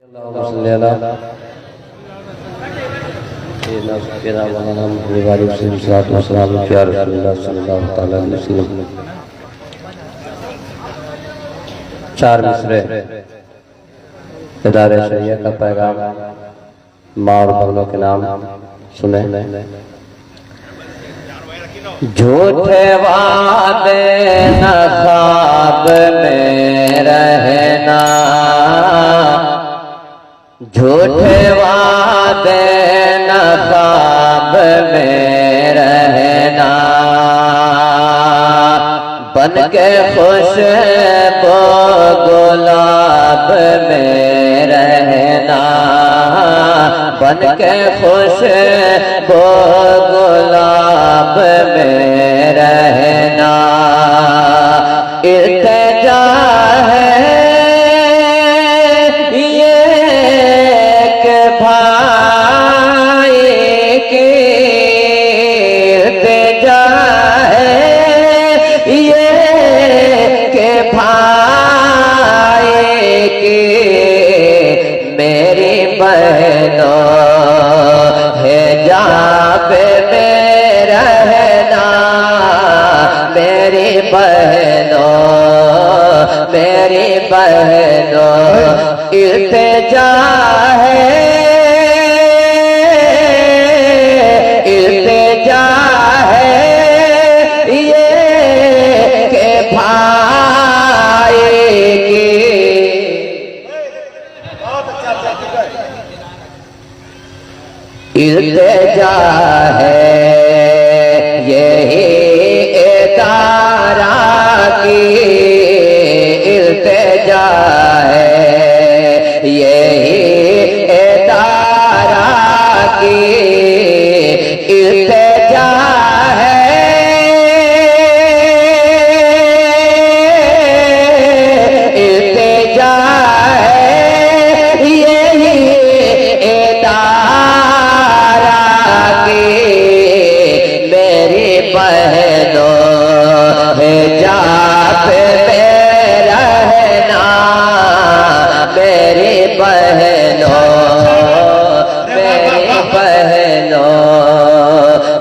चार मिसरे इदारे शरीयत का पैगाम माँ और बहनों के नाम सुने। झूठे वादे न ख्वाब में रहना, झूठे वादे न ख्वाब में रहना, बन के खुश को गुलाब में रहना, बन के खुश को गुलाब में रहना। इल्तिजा है ये कि भाई की, इल्तिजा है ये कि भाई की, मेरी बहनों हिजाब में रहना, मेरी बहनों, मेरी बहनों, इल्तिजा है, इल्तिजा है ये कि भाई की। इल्तिजा है यही इदारा की, इल्तिजा है यही इदारा की, इल्तिजा है, इल्तिजा है यही इदारा की, मेरी बहनों हिजाब में रहना, मेरी बहनों, मेरी बहनों,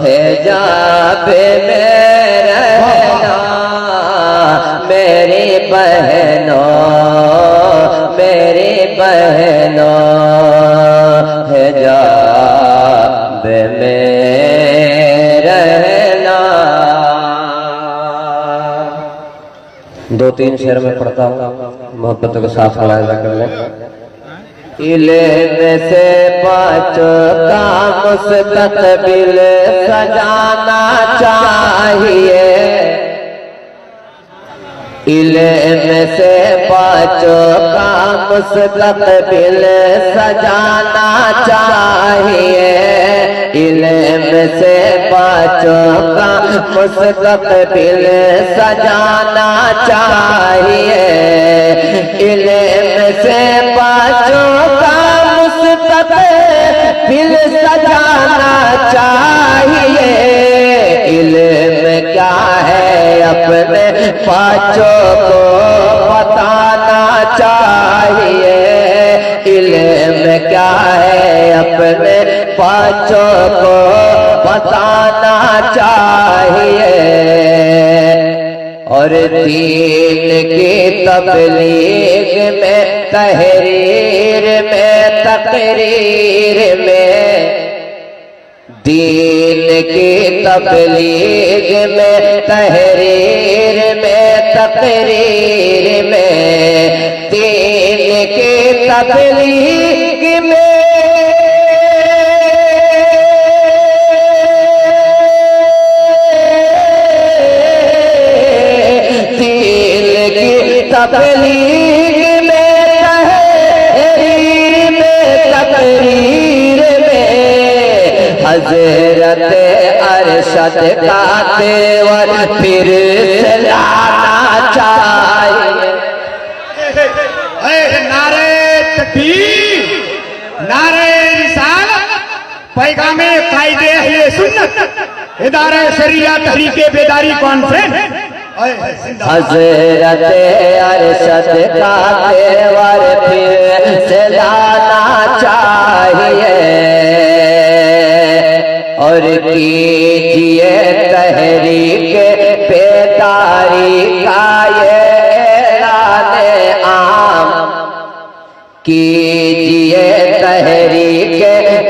हिजाब में रहना, मेरी बहनों, मेरी बहनों, हिजाब में रहना। दो तीन शेर में पढ़ता हूँ, मोहब्बतों के साथ मुलाहिजा कर लें। इल्म से बचो का मुस्तकबिल सजाना चाहिए, इल्म से बचो का मुस्तकबिल सजाना चाहिए, इल्म से बचो का मुस्तकबिल सजाना चाहिए, इल्म से बचो का मुस्तकबिल सजाना चाहिए। इल्म क्या है अपने बच्चों को बताना चाहिए, इल्म क्या है अपने बच्चों को बताना चाहिए। और दीन की तबलीग में, तहरीर में, तकरीर में, दीन की तबलीग में, तहरीर में, तकरीर में, दीन की तबलीग में, दीन की तबलीग में, तहरीर में, तकरीर में, हजरत अरशद का तेवर फिर से लाना चाहिए। नारे तकबीर, नारे रिसालत, पैगामे कायदे अहले सुन्नत, इदारे शरिया तहरीके बेदारी कॉन्फ्रेंस हजरत अरशद का तेवर फिर से लाना चाहिए और कीजिए तहरीक बेदारी का ये ऐलाने आम, कीजिए तहरीक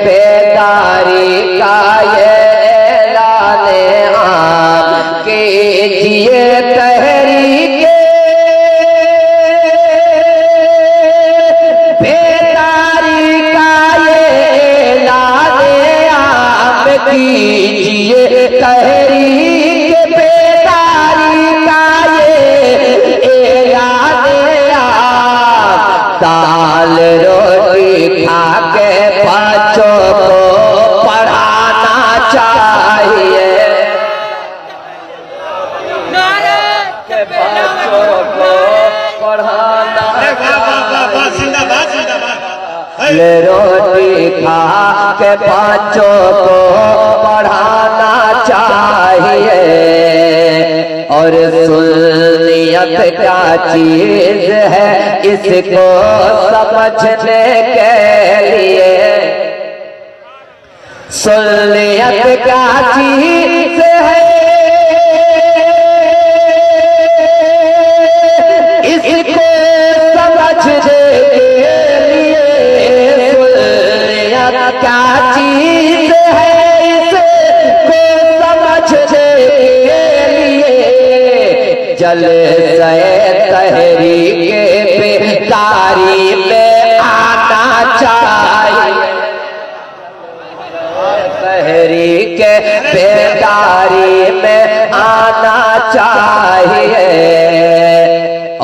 बेदारी का ये ऐलाने आम, कीजिए तहरीक बेदारी का ये ऐलाने आम, कीजिए तहरीक बेदारी का ये ऐलाने आम, दाल रोटी खा के बच्चों को पढ़ाना चाहिए, बच्चों को पढ़ाना रोटी खा के बच्चों को पढ़ाना चाहिए और सुन्नियत क्या चीज है इसको समझने के लिए, सुन्नियत क्या चीज है इसको समझने के लिए, सुन्नियत क्या चीज है इसको समझने के लिए, जलसे तहरीक बेदारी में आना चाहिए, तहरीक बेदारी में आना चाहिए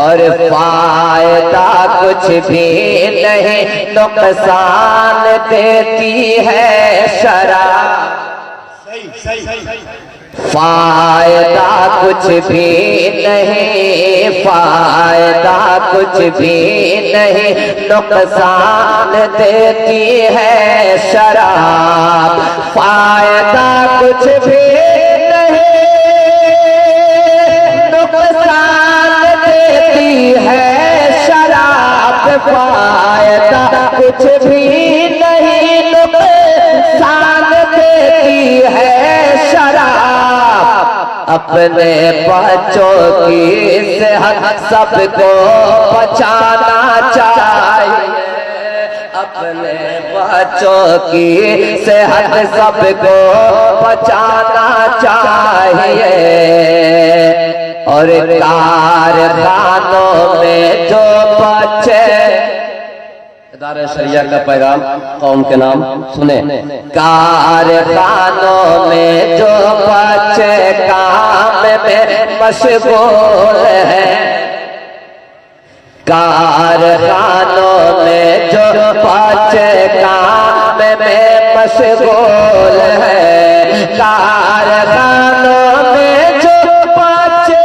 और फायदा कुछ भी नहीं नुकसान देती है शराब, फायदा कुछ भी नहीं, फायदा कुछ भी नहीं नुकसान देती है शराब, फायदा कुछ भी नहीं नुकसान देती है शराब, फायदा कुछ भी नहीं नुकसान देती है शराब, अपने बच्चों की सेहत सबको बचाना चाहिए, अपने बच्चों की सेहत सबको बचाना चाहिए और कारखानों में जो बच्चे, इदारे शरिया का पैगाम कौम के नाम सुने, कारखानों में जो बच्चे काम में मशगूल हैं, कारखानों में जो बच्चे काम में मशगूल हैं, कारखानों में जो बच्चे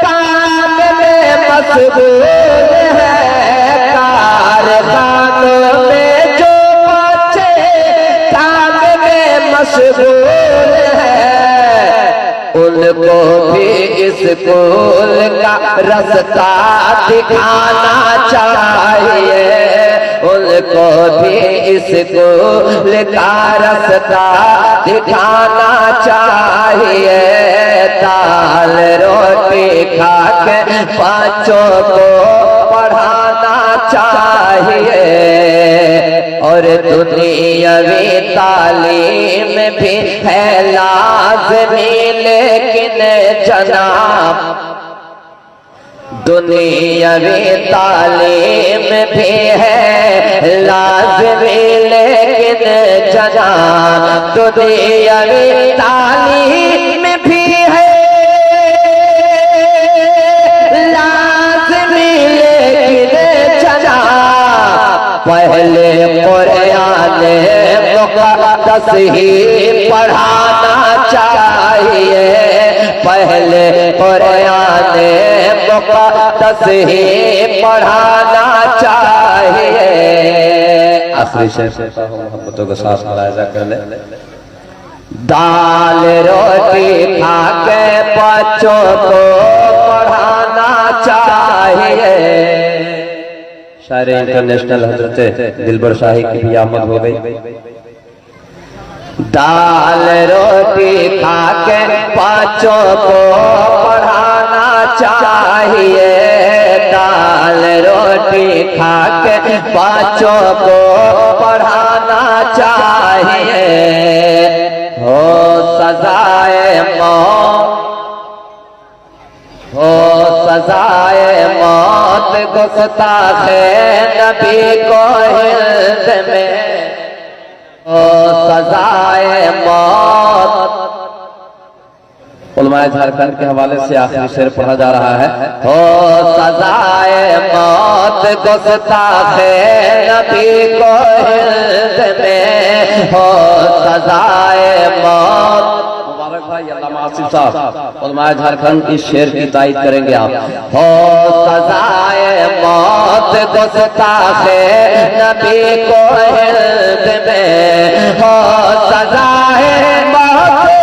काम में मशगूल हैं, कारखानों में जो बच्चे काम में मशगूल हैं, उनको भी स्कूल का रास्ता दिखाना चाहिए, उनको भी स्कूल का रास्ता दिखाना चाहिए, दाल रोटी खा के बच्चों को पढ़ाना चाहिए और दुनियावी तालीम भी है लाज़मी, लेकिन जनाब दुनियावी तालीम भी है लाज़मी, लेकिन जनाब दुनियावी तालीम भी है लाज़मी, लेकिन जनाब पहले कुरान मुक़द्दस ही पढ़ाना चाहिए, पहले कुरान मुक़द्दस ही पढ़ाना चाहिए। आखिरी शेर मोहब्बतों के साथ मुलाहिज़ा कर ले। दाल रोटी खा के बच्चों को पढ़ाना चाहिए। शायर इंटरनेशनल हजरत दिलबर शाही की भी आमद हो गई। दाल रोटी खा के बच्चों को पढ़ाना चाहिए। दाल रोटी खा के बच्चों को पढ़ाना चाहिए। हो सजाए मौत, हो सजाए मौत गुस्ताखे नबी को हिंद में, हो सजाए मौत। उलमाए झारखंड के हवाले से आखिरी शेर पढ़ा जा रहा है। हो सजाए मौत गुस्ताखे नबी को हिंद में, हो सजाए मौत। मुबारक भाई अल्लामा आसिफ साहब उलमाए झारखंड इस शेर की तायीद करेंगे आप। हो सजाए मौत गुस्ताखे नबी को हिंद में, हो सजाए मौत।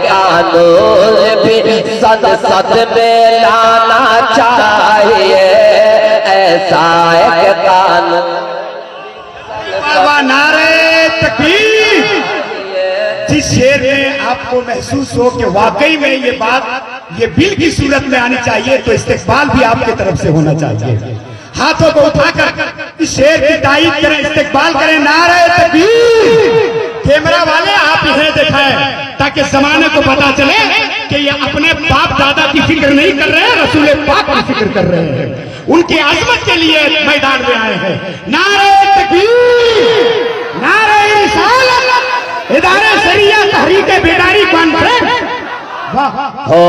कानून भी संसद में लाना चाहिए। ऐसा एक कानून। नारे तकबीर। जिस शेर में आपको महसूस हो कि वाकई में ये बात ये बिल की सूरत में आनी चाहिए, तो इस्तेकबाल भी आपकी तरफ से होना चाहिए। हाथों को उठाकर इस शेर की तारीफ करें, इस्तेकबाल करें। नारे तकबीर। कैमरा वाले आप इन्हें दिखाएं ताकि जमाने को पता चले कि ये अपने बाप दादा की फिक्र नहीं कर रहे हैं, रसूल पाक की फिक्र कर रहे हैं। उनकी आजमत के लिए मैदान में आए हैं। नारे तकबीर, नारे रिसालत, इदारे शरिया तहरीक बेदारी कॉन्फ्रेंस। हो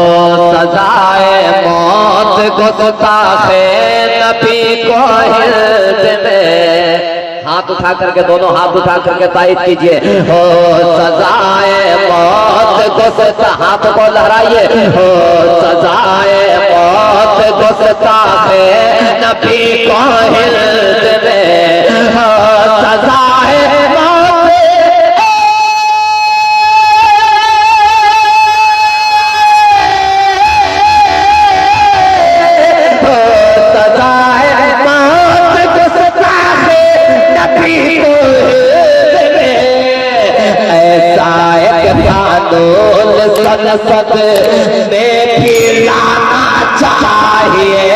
सजाए मौत गुस्ताखे नबी को हिंद में। हाथ उठा करके, दोनों हाथ उठा करके तायीद कीजिए। हो सजाए मौत गुस्ता, हाथ को लहराइए। हो सजाए मौत गुस्ताखे नबी को हिंद में, हो सजाए मौत। हो सजाए मौत गुस्ताखे नबी को हिंद में। ऐसा एक कानून संसद में भी लाना चाहिए।